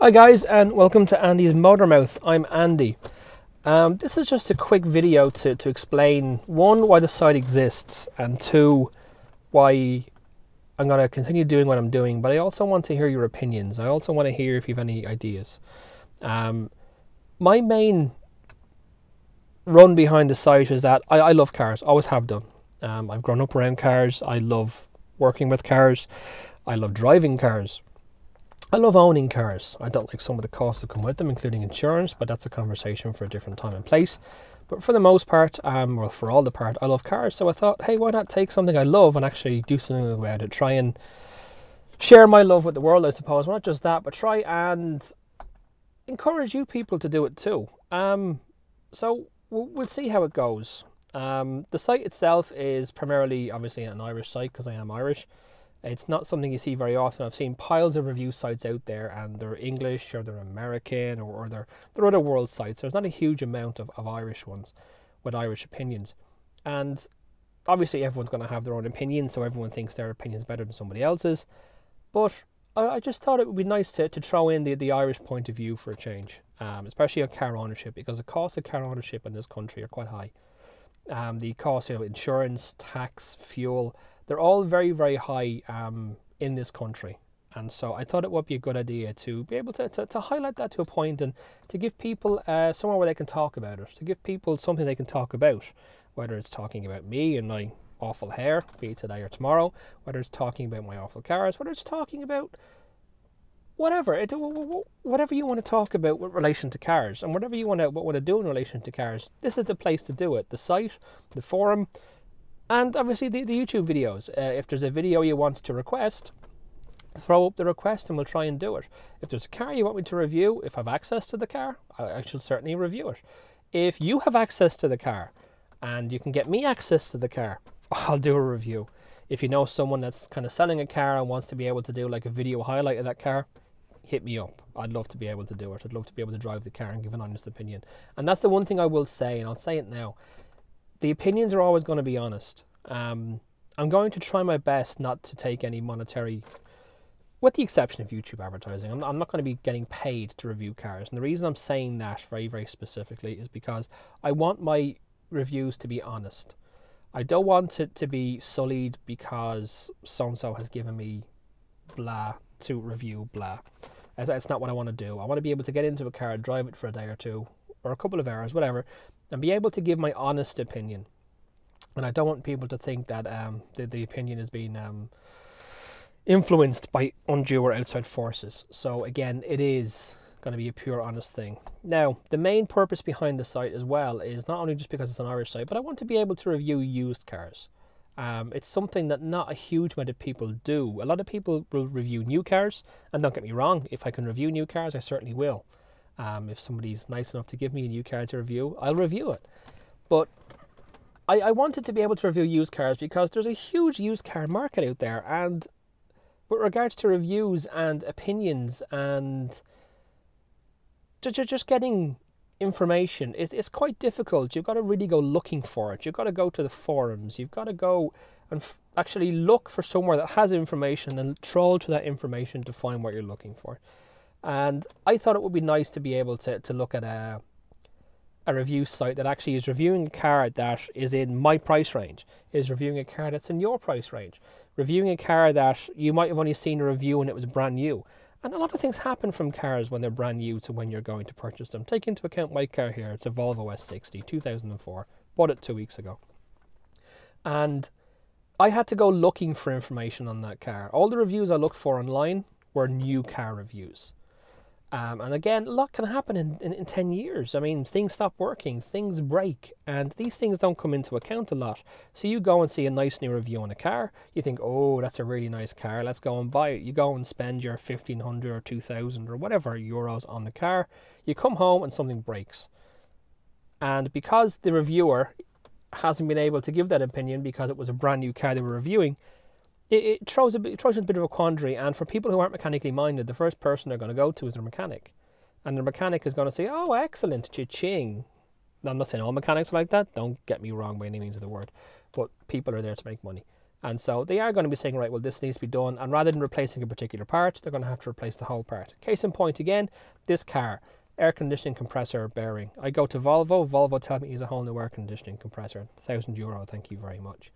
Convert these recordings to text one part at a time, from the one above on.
Hi guys, and welcome to Andy's Motormouth. I'm Andy. This is just a quick video to explain, one, why the site exists, and two, why I'm going to continue doing what I'm doing, but I also want to hear your opinions. I also want to hear if you have any ideas. My main run behind the site is that I love cars, always have done. I've grown up around cars, I love working with cars, I love driving cars. I love owning cars. I don't like some of the costs that come with them, including insurance, but that's a conversation for a different time and place. But for the most part, well, for all the part, I love cars. So I thought, hey, why not take something I love and actually do something about it? Try and share my love with the world, I suppose. Well, not just that, but try and encourage you people to do it too. So we'll see how it goes. The site itself is primarily, obviously, an Irish site because I am Irish. It's not something you see very often. I've seen piles of review sites out there, and they're English or they're American or they're other world sites. There's not a huge amount of Irish ones with Irish opinions. And obviously everyone's going to have their own opinion, so everyone thinks their opinion is better than somebody else's. But I just thought it would be nice to throw in the Irish point of view for a change, especially on car ownership, because the costs of car ownership in this country are quite high. The cost of insurance, tax, fuel, they're all very, very high in this country. And so I thought it would be a good idea to be able to highlight that to a point and to give people somewhere where they can talk about it, to give people something they can talk about, whether it's talking about me and my awful hair, be it today or tomorrow, whether it's talking about my awful cars, whether it's talking about whatever you want to talk about with relation to cars, and whatever you want to do in relation to cars. This is the place to do it. The site, the forum, and obviously the YouTube videos. If there's a video you want to request, throw up the request and we'll try and do it. If there's a car you want me to review, if I have access to the car, I should certainly review it. If you have access to the car and you can get me access to the car, I'll do a review. If you know someone that's kind of selling a car and wants to be able to do like a video highlight of that car, hit me up. I'd love to be able to do it. I'd love to be able to drive the car and give an honest opinion. And that's the one thing I will say, and I'll say it now. The opinions are always going to be honest. I'm going to try my best not to take any monetary, with the exception of YouTube advertising. I'm not going to be getting paid to review cars. And the reason I'm saying that very, very specifically is because I want my reviews to be honest. I don't want it to be sullied because so-and-so has given me blah to review blah. That's not what I want to do. I want to be able to get into a car, drive it for a day or two, or a couple of hours, whatever, and be able to give my honest opinion. And I don't want people to think that the opinion is being influenced by undue or outside forces. So again, it is going to be a pure honest thing. Now, the main purpose behind the site as well is not only just because it's an Irish site, but I want to be able to review used cars. It's something that not a huge amount of people do. A lot of people will review new cars, and don't get me wrong, if I can review new cars, I certainly will. If somebody's nice enough to give me a new car to review, I'll review it. But I wanted to be able to review used cars because there's a huge used car market out there, and with regards to reviews and opinions and just getting information, it's quite difficult. You've got to really go looking for it. You've got to go to the forums. You've got to go and actually look for somewhere that has information and troll through that information to find what you're looking for. And I thought it would be nice to be able to look at a review site that actually is reviewing a car that is in my price range, is reviewing a car that's in your price range, reviewing a car that you might have only seen a review when it was brand new. And a lot of things happen from cars when they're brand new to when you're going to purchase them. Take into account my car here. It's a Volvo S60, 2004. Bought it 2 weeks ago. And I had to go looking for information on that car. All the reviews I looked for online were new car reviews. And again, a lot can happen in 10 years. I mean, things stop working, things break, and these things don't come into account a lot. So you go and see a nice new review on a car, you think, oh, that's a really nice car, let's go and buy it. You go and spend your 1,500 or 2,000 or whatever euros on the car. You come home and something breaks. And because the reviewer hasn't been able to give that opinion because it was a brand new car they were reviewing, it throws you a bit of a quandary. And for people who aren't mechanically minded, the first person they're going to go to is their mechanic, and their mechanic is going to say, oh, excellent, cha-ching. Now, I'm not saying all mechanics are like that, don't get me wrong by any means of the word, but people are there to make money. And so they are going to be saying, right, well, this needs to be done. And rather than replacing a particular part, they're going to have to replace the whole part. Case in point again, this car, air conditioning compressor bearing. I go to Volvo tell me use a whole new air conditioning compressor, €1,000, thank you very much.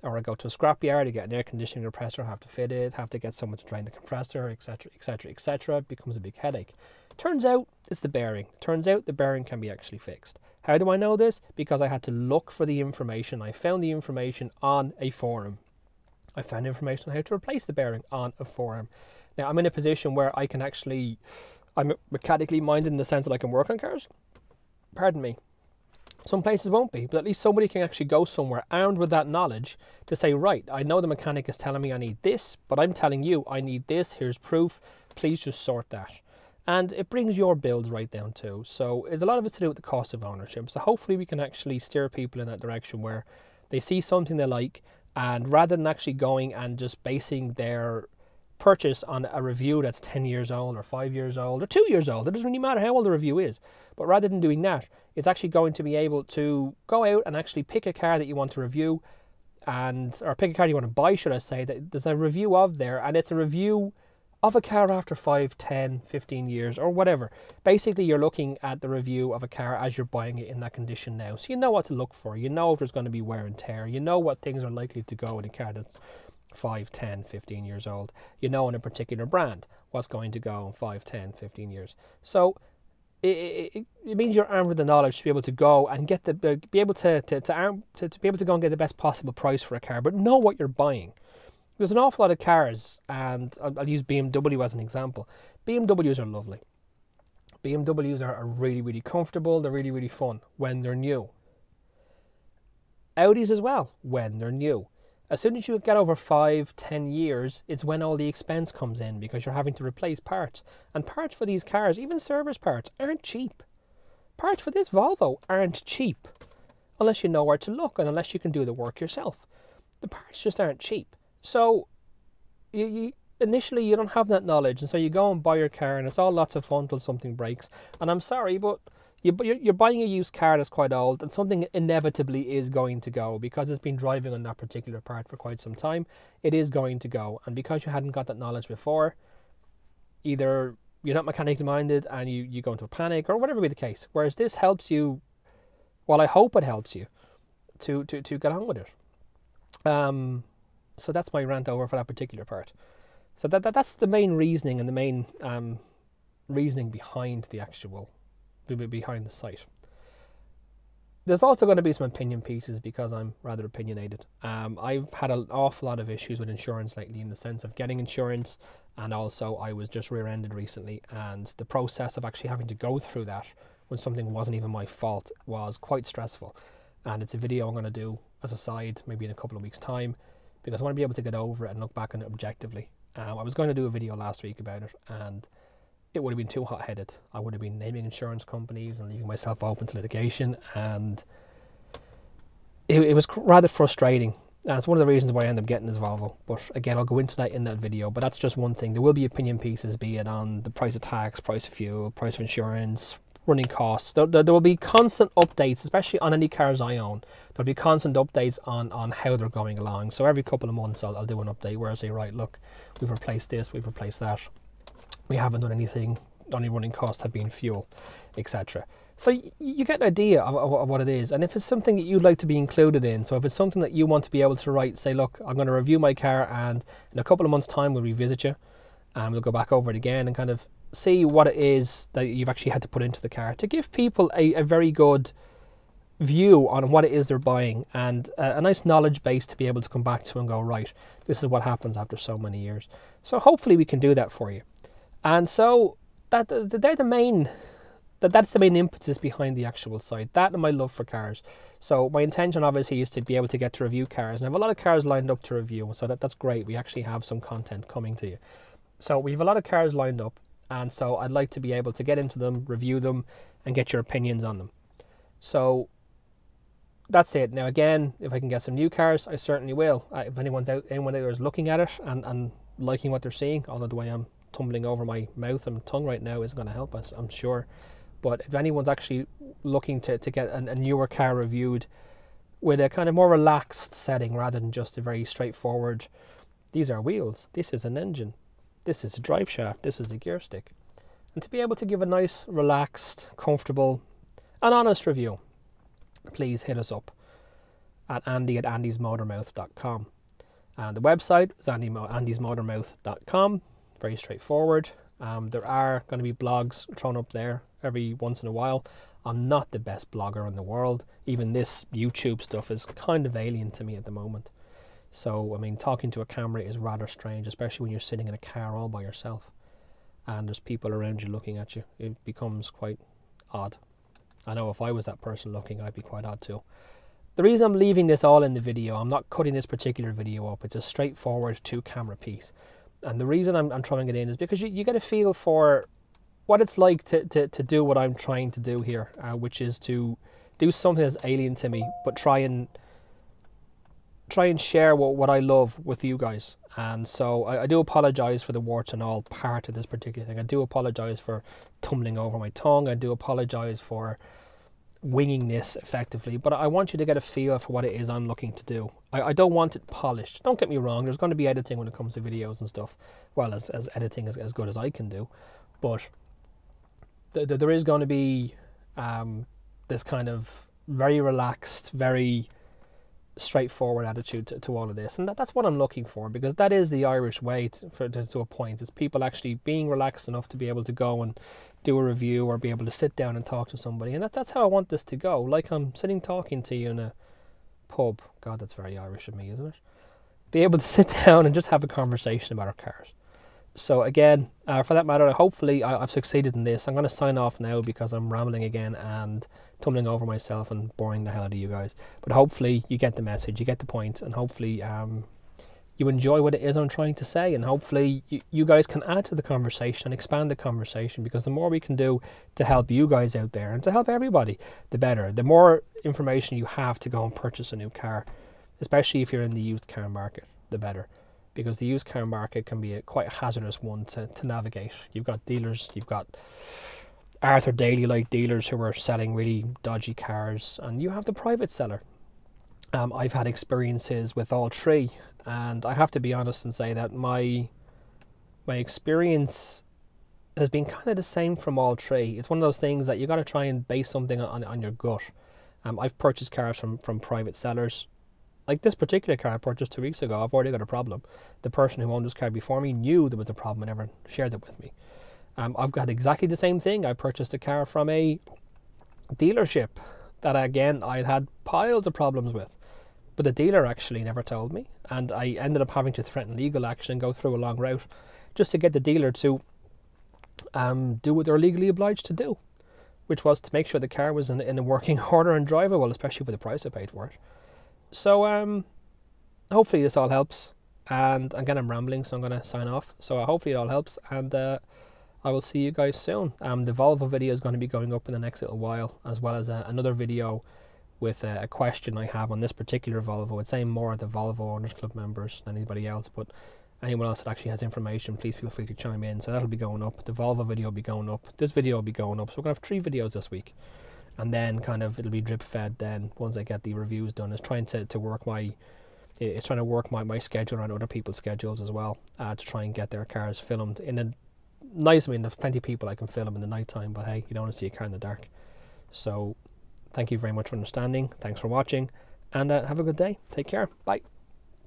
Or I go to a scrapyard to get an air conditioning compressor, have to fit it, have to get someone to drain the compressor, etc, etc, etc. It becomes a big headache. Turns out it's the bearing. Turns out the bearing can be actually fixed. How do I know this? Because I had to look for the information. I found the information on a forum. I found information on how to replace the bearing on a forum. Now I'm in a position where I can actually, I'm mechanically minded in the sense that I can work on cars. Pardon me. Some places won't be, but at least somebody can actually go somewhere armed with that knowledge to say, right, I know the mechanic is telling me I need this, but I'm telling you I need this, here's proof, please just sort that. And it brings your bills right down too. So it's a lot of it to do with the cost of ownership. So hopefully we can actually steer people in that direction where they see something they like, and rather than actually going and just basing their purchase on a review that's 10 years old or 5 years old or 2 years old, it doesn't really matter how old the review is, but rather than doing that, it's actually going to be able to go out and actually pick a car that you want to review, or pick a car you want to buy, should I say, that there's a review of there, and it's a review of a car after 5, 10, 15 years or whatever. Basically, you're looking at the review of a car as you're buying it in that condition now. So you know what to look for. You know if there's going to be wear and tear. You know what things are likely to go in a car that's 5, 10, 15 years old. You know in a particular brand what's going to go in 5, 10, 15 years. So it means you're armed with the knowledge to be able to go and get be able to be able to go and get the best possible price for a car, but know what you're buying. There's an awful lot of cars, and I'll use BMW as an example. BMWs are lovely. BMWs are really, really comfortable. They're really, really fun when they're new. Audis as well, when they're new. As soon as you get over 5, 10 years, it's when all the expense comes in because you're having to replace parts. And parts for these cars, even service parts, aren't cheap. Parts for this Volvo aren't cheap unless you know where to look and unless you can do the work yourself. The parts just aren't cheap. So initially you don't have that knowledge, and so you go and buy your car and it's all lots of fun till something breaks. And I'm sorry, but you're buying a used car that's quite old, and something inevitably is going to go because it's been driving on that particular part for quite some time. It is going to go, and because you hadn't got that knowledge before, either you're not mechanically minded and you go into a panic or whatever be the case. Whereas this helps you, well, I hope it helps you to get on with it. So that's my rant over for that particular part. So that's the main reasoning and the main reasoning behind the behind the site. There's also going to be some opinion pieces because I'm rather opinionated. I've had an awful lot of issues with insurance lately in the sense of getting insurance, and also I was just rear-ended recently, and the process of actually having to go through that when something wasn't even my fault was quite stressful. And it's a video I'm going to do as a side maybe in a couple of weeks' time, because I want to be able to get over it and look back on it objectively. I was going to do a video last week about it, and it would have been too hot-headed. I would have been naming insurance companies and leaving myself open to litigation, and it was rather frustrating. And it's one of the reasons why I ended up getting this Volvo. But again, I'll go into that in that video. But that's just one thing. There will be opinion pieces, be it on the price of tax, price of fuel, price of insurance, running costs. There will be constant updates, especially on any cars I own. There'll be constant updates on how they're going along. So every couple of months I'll do an update where I say, right, look, we've replaced this, we've replaced that. We haven't done anything. The only running costs have been fuel, etc. So you get an idea of what it is. And if it's something that you'd like to be included in, so if it's something that you want to be able to write, say, look, I'm going to review my car, and in a couple of months' time we'll revisit you, and we'll go back over it again and kind of see what it is that you've actually had to put into the car, to give people a very good view on what it is they're buying, and a nice knowledge base to be able to come back to and go, right, this is what happens after so many years. So hopefully we can do that for you. And so that's the main impetus behind the actual site, that and my love for cars. So my intention obviously is to be able to get to review cars, and I have a lot of cars lined up to review, so that's great. We actually have some content coming to you. So we have a lot of cars lined up, and so I'd like to be able to get into them, review them, and get your opinions on them. So that's it. Now again, if I can get some new cars, I certainly will. If anyone out there is looking at it and liking what they're seeing, although the way I'm tumbling over my mouth and tongue right now isn't going to help us, I'm sure. But if anyone's actually looking to get a newer car reviewed, with a kind of more relaxed setting rather than just a very straightforward, these are wheels, this is an engine, this is a drive shaft, this is a gear stick. And to be able to give a nice, relaxed, comfortable and honest review, please hit us up at andy@andysmotormouth.com. And the website is andysmotormouth.com. Very straightforward. There are going to be blogs thrown up there every once in a while. I'm not the best blogger in the world. Even this YouTube stuff is kind of alien to me at the moment. So, I mean, talking to a camera is rather strange, especially when you're sitting in a car all by yourself and there's people around you looking at you. It becomes quite odd. I know if I was that person looking, I'd be quite odd too. The reason I'm leaving this all in the video, I'm not cutting this particular video up, it's a straightforward 2-camera piece. And the reason I'm throwing it in is because you get a feel for what it's like to do what I'm trying to do here, which is to do something that's alien to me, but try and share what I love with you guys. And so I do apologize for the warts and all part of this particular thing. I do apologize for tumbling over my tongue. I do apologize for winging this effectively, but I want you to get a feel for what it is I'm looking to do. I don't want it polished. Don't get me wrong, there's going to be editing when it comes to videos and stuff, well, as editing as good as I can do, but there is going to be this kind of very relaxed, very straightforward attitude to all of this, and that's what I'm looking for, because that is the Irish way to a point. It's people actually being relaxed enough to be able to go and do a review or be able to sit down and talk to somebody, and that's how I want this to go. Like I'm sitting talking to you in a pub. God, that's very Irish of me, isn't it? Be able to sit down and just have a conversation about our cars. So again, for that matter, hopefully I've succeeded in this. I'm going to sign off now because I'm rambling again and tumbling over myself and boring the hell out of you guys. But hopefully you get the message, you get the point, and hopefully you enjoy what it is I'm trying to say, and hopefully you guys can add to the conversation and expand the conversation, because the more we can do to help you guys out there and to help everybody, the better. The more information you have to go and purchase a new car, especially if you're in the used car market, the better. Because the used car market can be quite a hazardous one to navigate. You've got dealers, you've got Arthur Daly-like dealers who are selling really dodgy cars, and you have the private seller. I've had experiences with all three, and I have to be honest and say that my experience has been kind of the same from all three. It's one of those things that you got to try and base something on your gut. I've purchased cars from private sellers. Like this particular car I purchased 2 weeks ago, I've already got a problem. The person who owned this car before me knew there was a problem and never shared it with me. I've got exactly the same thing. I purchased a car from a dealership that, again, I had piles of problems with. But the dealer actually never told me, and I ended up having to threaten legal action and go through a long route just to get the dealer to do what they're legally obliged to do, which was to make sure the car was in a working order and drivable, especially for the price I paid for it. So hopefully this all helps, and again I'm rambling, so I'm going to sign off. So hopefully it all helps, and I will see you guys soon. The Volvo video is going to be going up in the next little while, as well as another video with a question I have on this particular Volvo. It's aimed more at the Volvo Owners Club members than anybody else, but anyone else that actually has information, please feel free to chime in. So that'll be going up. The Volvo video will be going up. This video will be going up. So we're going to have 3 videos this week. And then kind of it'll be drip fed then once I get the reviews done. It's trying to work my schedule around other people's schedules as well, to try and get their cars filmed in a nice, I mean, there's plenty of people I can film in the night time, but hey, you don't want to see a car in the dark. So thank you very much for understanding. Thanks for watching, and have a good day. Take care. Bye.